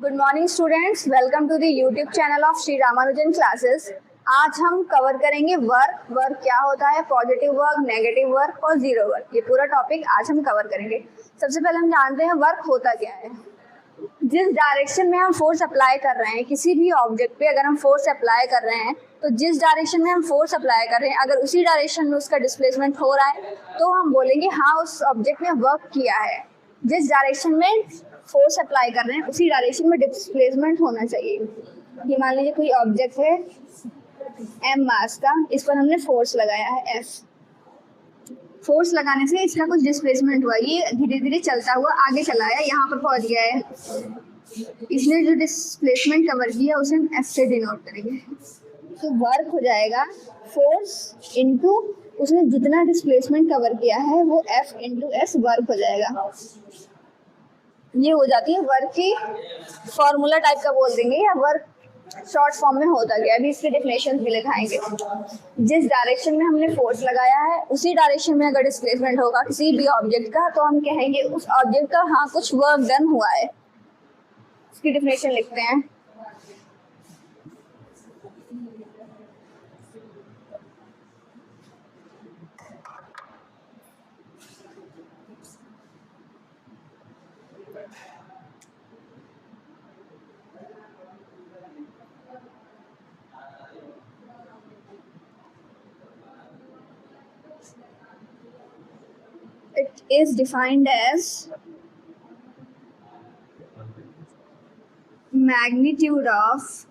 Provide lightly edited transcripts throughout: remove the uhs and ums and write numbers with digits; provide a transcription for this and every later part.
Good morning students, welcome to the YouTube channel of Shri Ramanujan classes. आज हम cover करेंगे work. Work क्या होता है, पॉजिटिव वर्क, नेगेटिव वर्क और जीरो वर्क। ये पूरा टॉपिक आज हम कवर करेंगे। सबसे पहले हम जानते हैं वर्क होता क्या है। जिस डायरेक्शन में हम फोर्स अप्लाई कर रहे हैं, किसी भी ऑब्जेक्ट पे अगर हम फोर्स अप्लाई कर रहे हैं तो जिस डायरेक्शन में हम फोर्स अप्लाई कर रहे हैं अगर उसी डायरेक्शन में उसका डिस्प्लेसमेंट हो रहा है तो हम बोलेंगे हाँ उस ऑब्जेक्ट ने वर्क किया है। जिस डायरेक्शन में फोर्स अप्लाई कर रहे हैं उसी डायरेक्शन में डिस्प्लेसमेंट होना चाहिए। ये मान लीजिए कोई ऑब्जेक्ट है m मास का, इस पर हमने फोर्स लगाया है f। फोर्स लगाने से इसका कुछ डिस्प्लेसमेंट हुआ, ये धीरे धीरे चलता हुआ आगे चला है, यहाँ पर पहुंच गया है। इसने जो डिस्प्लेसमेंट कवर किया उसे हम f से डिनोट करेंगे। तो वर्क हो जाएगा फोर्स इनटू उसने जितना डिस्प्लेसमेंट कवर किया है वो f इंटू s वर्क हो जाएगा। ये हो जाती है वर्क की फॉर्मूला टाइप का बोल देंगे, या वर्क शॉर्ट फॉर्म में होता गया। अभी इसके डेफिनेशन भी लिखाएंगे। जिस डायरेक्शन में हमने फोर्स लगाया है उसी डायरेक्शन में अगर डिस्प्लेसमेंट होगा किसी भी ऑब्जेक्ट का तो हम कहेंगे उस ऑब्जेक्ट का हाँ कुछ वर्क डन हुआ है। इसकी डेफिनेशन लिखते हैं। It is defined as magnitude of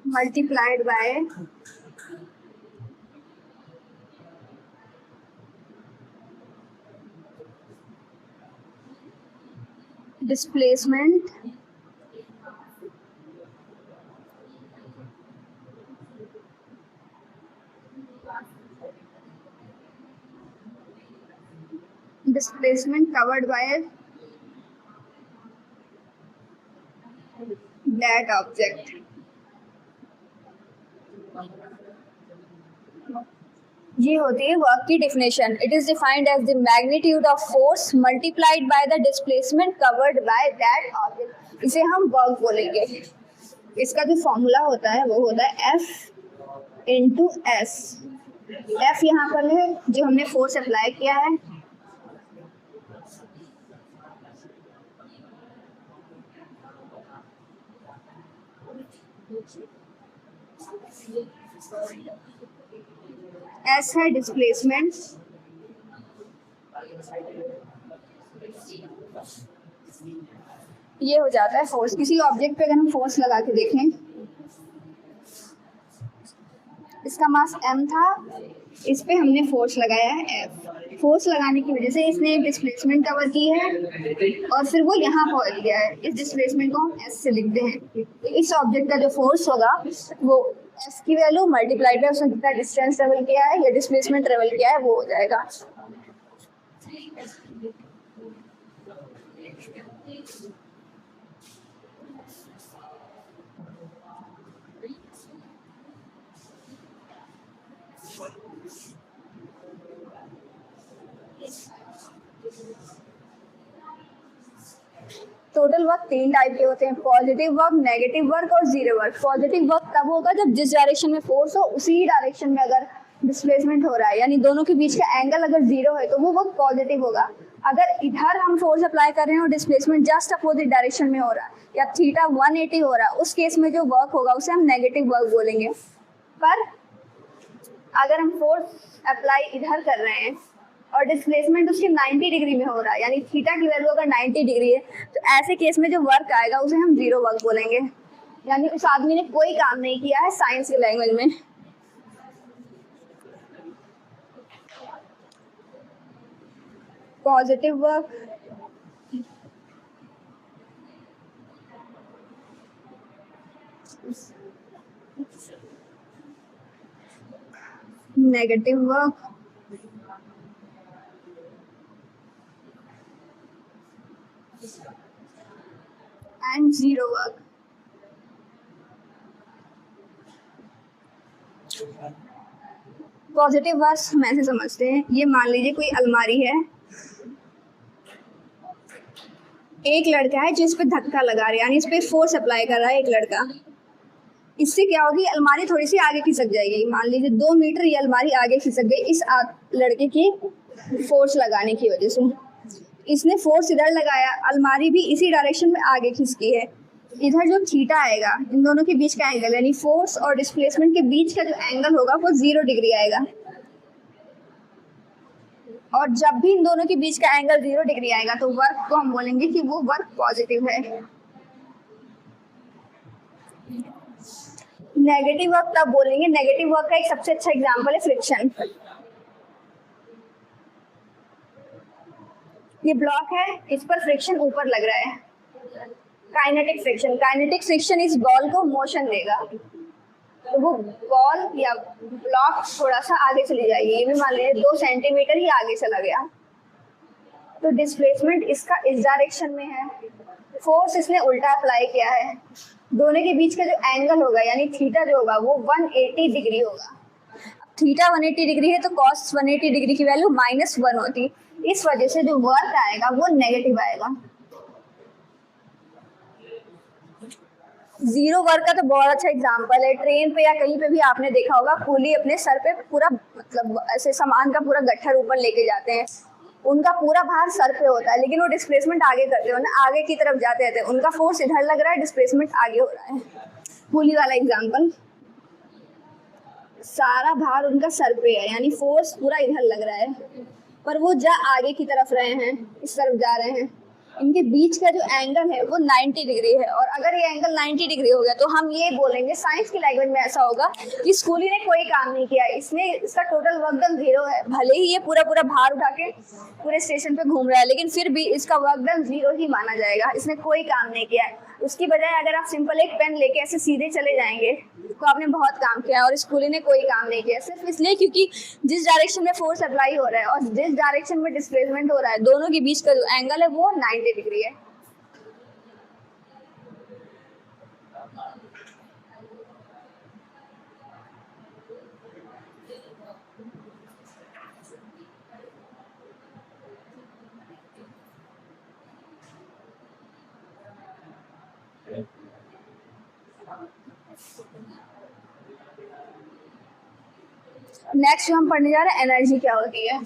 multiplied by displacement covered by that object। ये होती है वर्क की definition. It is defined as the magnitude of force multiplied by the displacement covered by that object. इसे हम work बोलेंगे। इसका जो formula होता है वो होता है F इंटू एस। F यहाँ पर है जो हमने फोर्स अप्लाई किया है, S है डिस्प्लेसमेंट, ये हो जाता है फोर्स। किसी ऑब्जेक्ट पे अगर हम फोर्स लगा के देखें, इसका मास m था, इस पे हमने फोर्स लगाया है F। फोर्स लगाने की वजह से इसने डिस्प्लेसमेंट कवर की है और फिर वो यहाँ पहुंच गया है। इस डिस्प्लेसमेंट को हम S से लिखते हैं। इस ऑब्जेक्ट का जो फोर्स होगा वो F की वैल्यू मल्टीप्लाइड बाय उसने कितना डिस्टेंस ट्रेवल किया है या डिस्प्लेसमेंट ट्रेवल किया है वो हो जाएगा। टोटल वर्क 3 टाइप के होते हैं, पॉजिटिव वर्क, नेगेटिव वर्क और जीरो वर्क। पॉजिटिव वर्क तब होगा जब जिस डायरेक्शन में फोर्स हो उसी डायरेक्शन में अगर डिस्प्लेसमेंट हो रहा है, यानी दोनों के बीच का एंगल अगर जीरो है तो वो वर्क पॉजिटिव होगा। अगर इधर हम फोर्स अप्लाई कर रहे हैं और डिस्प्लेसमेंट जस्ट अपोजिट डायरेक्शन में हो रहा है या थीटा 180 हो रहा है, उस केस में जो वर्क होगा उसे हम नेगेटिव वर्क बोलेंगे। पर अगर हम फोर्स अप्लाई इधर कर रहे हैं और डिस्प्लेसमेंट उसके 90 डिग्री में हो रहा है, यानी थीटा की वैल्यू अगर 90 डिग्री है तो ऐसे केस में जो वर्क आएगा उसे हम जीरो वर्क बोलेंगे। यानी उस आदमी ने कोई काम नहीं किया है साइंस के लैंग्वेज में। Positive work, negative work, and zero work. Positive work हम ऐसे समझते हैं, ये मान लीजिए कोई अलमारी है, एक लड़का है जो इस पे धक्का लगा रहा है, यानी इस पे फोर्स अप्लाई कर रहा है एक लड़का। इससे क्या होगी, अलमारी थोड़ी सी आगे खिसक जाएगी। मान लीजिए 2 मीटर ये अलमारी आगे खिसक गई इस लड़के की फोर्स लगाने की वजह से। इसने फोर्स इधर लगाया, अलमारी भी इसी डायरेक्शन में आगे खिसकी है। इधर जो थीटा आएगा, इन दोनों के बीच का एंगल, यानी फोर्स और डिस्प्लेसमेंट के बीच का जो एंगल होगा वो 0 डिग्री आएगा। और जब भी इन दोनों के बीच का एंगल 0 डिग्री आएगा तो वर्क को हम बोलेंगे कि वो वर्क पॉजिटिव है। नेगेटिव वर्क तब बोलेंगे, नेगेटिव वर्क का एक सबसे अच्छा एग्जांपल है फ्रिक्शन। ये ब्लॉक है, इस पर फ्रिक्शन ऊपर लग रहा है, काइनेटिक फ्रिक्शन। काइनेटिक फ्रिक्शन इस बॉल को मोशन देगा, तो वो बॉल या ब्लॉक थोड़ा सा आगे चली जाएगी। ये भी मान लीजिए 2 सेंटीमीटर ही आगे चला गया, तो डिस्प्लेसमेंट इसका इस डायरेक्शन में है, फोर्स इसने उल्टा अप्लाई किया है। दोनों के बीच का जो एंगल होगा यानी थीटा जो होगा वो 180 डिग्री होगा। थीटा 180 डिग्री है तो कॉस 180 डिग्री की वैल्यू -1 होती। इस वजह से जो वर्क आएगा वो नेगेटिव आएगा। 0 वर्क का तो बहुत अच्छा एग्जांपल है, ट्रेन पे या कहीं पे भी आपने देखा होगा, कूली अपने सर पे पूरा मतलब ऐसे सामान का पूरा गट्ठर ऊपर लेके जाते हैं, उनका पूरा भार सर पे होता है, लेकिन वो डिस्प्लेसमेंट आगे करते हैं, आगे की तरफ जाते रहते हैं, उनका फोर्स इधर लग रहा है, डिस्प्लेसमेंट आगे हो रहा है। कूली वाला एग्जांपल, सारा भार उनका सर पे है, यानी फोर्स पूरा इधर लग रहा है, पर वो जा आगे की तरफ रहे हैं, इस तरफ जा रहे हैं। इनके बीच का जो एंगल है वो 90 डिग्री है, और अगर ये एंगल 90 डिग्री हो गया तो हम ये बोलेंगे, साइंस की लैंग्वेज में ऐसा होगा कि स्कूली ने कोई काम नहीं किया, इसका टोटल वर्क डन 0 है। भले ही ये पूरा भार उठा के पूरे स्टेशन पे घूम रहा है, लेकिन फिर भी इसका वर्क डन 0 ही माना जाएगा, इसने कोई काम नहीं किया है। उसकी बजाय अगर आप सिंपल एक पेन लेके ऐसे सीधे चले जाएंगे तो आपने बहुत काम किया, और स्कूली ने कोई काम नहीं किया, सिर्फ इसलिए क्योंकि जिस डायरेक्शन में फोर्स अप्लाई हो रहा है और जिस डायरेक्शन में डिस्प्लेसमेंट हो रहा है, दोनों के बीच का जो एंगल है वो 90 डिग्री है। नेक्स्ट जो हम पढ़ने जा रहे हैं, एनर्जी क्या होती है।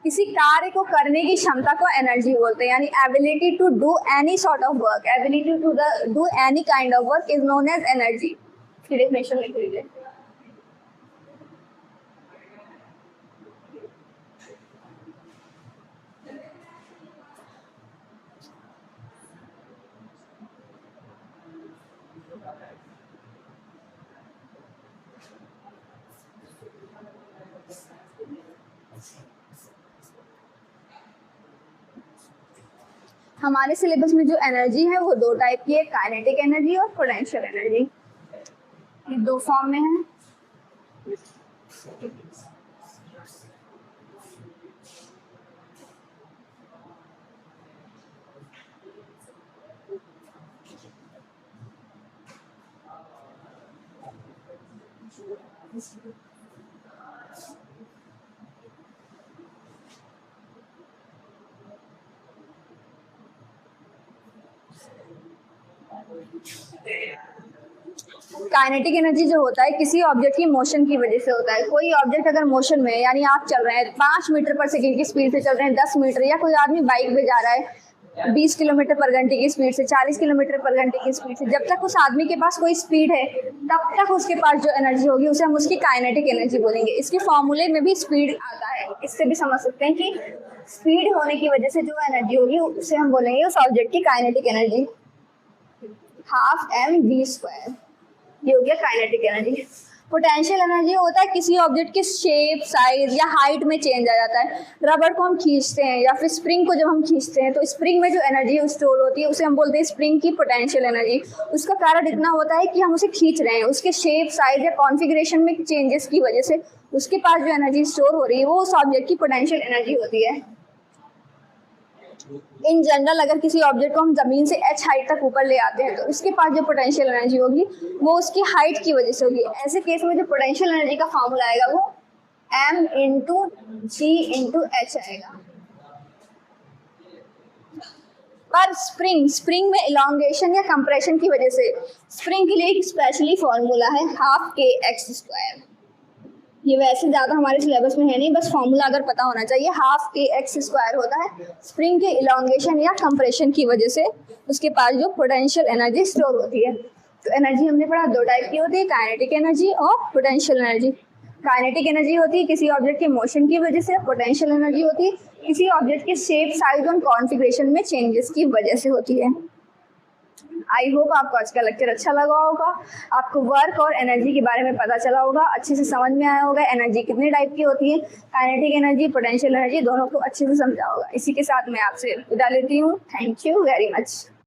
किसी कार्य को करने की क्षमता को एनर्जी बोलते हैं, यानी ability to do any sort of work, ability to do any kind of work is known as energy. की डेफिनेशन लिख लीजिए। हमारे सिलेबस में जो एनर्जी है वो 2 टाइप की है, काइनेटिक एनर्जी और पोटेंशियल एनर्जी। ये 2 फॉर्म में है। काइनेटिक एनर्जी जो होता है किसी ऑब्जेक्ट की मोशन की वजह से होता है। कोई ऑब्जेक्ट अगर मोशन में, यानी आप चल रहे हैं 5 मीटर पर सेकंड की स्पीड से चल रहे हैं, 10 मीटर, या कोई आदमी बाइक पे जा रहा है 20 किलोमीटर पर घंटे की स्पीड से, 40 किलोमीटर पर घंटे की स्पीड से, जब तक उस आदमी के पास कोई स्पीड है तब तक उसके पास जो एनर्जी होगी उसे हम उसकी काइनेटिक एनर्जी बोलेंगे। इसके फॉर्मूले में भी स्पीड आता है, इससे भी समझ सकते हैं कि स्पीड होने की वजह से जो एनर्जी होगी उसे हम बोलेंगे उस ऑब्जेक्ट की काइनेटिक एनर्जी। 12mv², ये हो गया काइनेटिक एनर्जी। पोटेंशियल एनर्जी होता है किसी ऑब्जेक्ट के शेप, साइज या हाइट में चेंज आ जाता है। रबड़ को हम खींचते हैं या फिर स्प्रिंग को जब हम खींचते हैं तो स्प्रिंग में जो एनर्जी स्टोर होती है उसे हम बोलते हैं स्प्रिंग की पोटेंशियल एनर्जी। उसका कारण इतना होता है कि हम उसे खींच रहे हैं, उसके शेप, साइज या कॉन्फ़िगरेशन में चेंजेस की वजह से उसके पास जो एनर्जी स्टोर हो रही है वो उस ऑब्जेक्ट की पोटेंशियल एनर्जी होती है। इन जनरल अगर किसी ऑब्जेक्ट को हम जमीन से h हाइट तक ऊपर ले आते हैं तो इसके पास जो पोटेंशियल एनर्जी होगी वो उसकी हाइट की वजह से होगी। ऐसे केस में जो पोटेंशियल एनर्जी का फॉर्मूला आएगा वो m इंटू जी इंटू एच आएगा। पर स्प्रिंग में इलॉन्गेशन या कंप्रेशन की वजह से स्प्रिंग के लिए एक स्पेशली फॉर्मूला है हाफ के एक्स स्क्वायर। ये वैसे ज़्यादा हमारे सिलेबस में है नहीं, बस फॉर्मूला अगर पता होना चाहिए। हाफ के एक्स स्क्वायर होता है स्प्रिंग के इलॉन्गेशन या कंप्रेशन की वजह से उसके पास जो पोटेंशियल एनर्जी स्टोर होती है। तो एनर्जी हमने पढ़ा दो टाइप की होती है, काइनेटिक एनर्जी और पोटेंशियल एनर्जी। काइनेटिक एनर्जी होती है किसी ऑब्जेक्ट के मोशन की वजह से, पोटेंशियल एनर्जी होती है किसी ऑब्जेक्ट के शेप, साइज और कॉन्फ़िगरेशन में चेंजेस की वजह से होती है। आई होप आपको आज का लेक्चर अच्छा लगा होगा, आपको वर्क और एनर्जी के बारे में पता चला होगा, अच्छे से समझ में आया होगा एनर्जी कितने टाइप की होती है, काइनेटिक एनर्जी, पोटेंशियल एनर्जी, दोनों को अच्छे से समझा होगा। इसी के साथ मैं आपसे विदा लेती हूँ। Thank you very much.